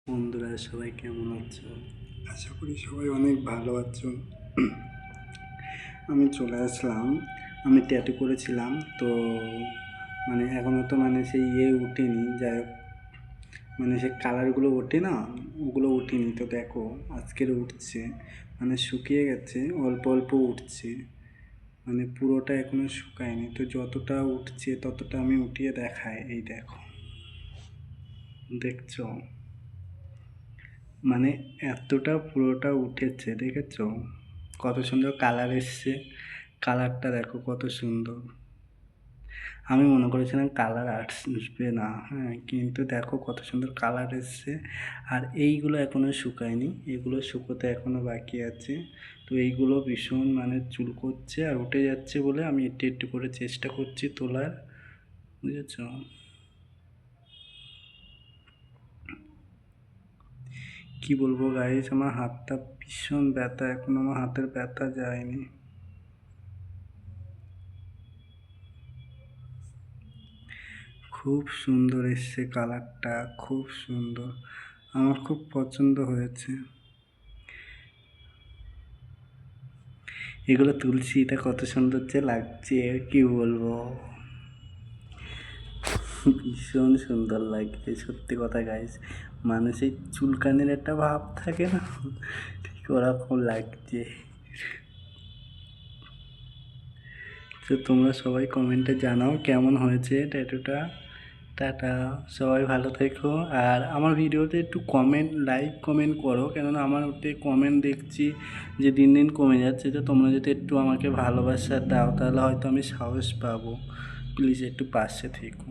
বন্ধুরা সবাই কেমন আছো? আশা করি সবাই অনেক ভালো আছো। আমি চলে আসলাম। আমি ট্যাটু করেছিলাম তো এখনও তো সেই উঠেনি। যাই হোক, সে কালারগুলো ওঠে না, ওগুলো উঠেনি। তো দেখো আজকের উঠছে, শুকিয়ে গেছে, অল্প অল্প উঠছে, পুরোটা এখনো শুকায়নি। তো যতটা উঠছে ততটা আমি উঠিয়ে দেখাই। এই দেখো, দেখছো এতটা পুরোটা উঠেছে, দেখেছো কত সুন্দর কালার এসছে। কালারটা দেখো কত সুন্দর। আমি মনে করেছিলাম কালার আসবে না, হ্যাঁ, কিন্তু দেখো কত সুন্দর কালার এসছে। আর এইগুলো এখনো শুকায়নি, এগুলো শুকোতে এখনো বাকি আছে। তো এইগুলো ভীষণ চুল করছে আর উঠে যাচ্ছে বলে আমি একটু একটু করে চেষ্টা করছি তোলার, বুঝেছো। কি বলবো গাইস, আমার হাতটা ভীষণ ব্যথা, এখন আমার হাতের ব্যথা যায়নি। খুব সুন্দর এসছে কালারটা, খুব সুন্দর, আমার খুব পছন্দ হয়েছে। এগুলো তুলছি, এটা কত সুন্দর যে লাগছে কি বলবো, ভীষণ সুন্দর লাগছে সত্যি কথা গাইস। মানুষের চুলকানির একটা ভাব থাকে না, ঠিক ওরকম লাগছে। তো তোমরা সবাই কমেন্টে জানাও কেমন হয়েছে ট্যাটুটা। টাটা, সবাই ভালো থেকো। আর আমার ভিডিওতে একটু লাইক কমেন্ট করো, কেননা আমার ওতে কমেন্ট দেখছি যে দিন দিন কমে যাচ্ছে। তো তোমরা যদি একটু আমাকে ভালোবাসা দাও তাহলে হয়তো আমি সাহস পাবো। প্লিজ একটু পাশে থেকো।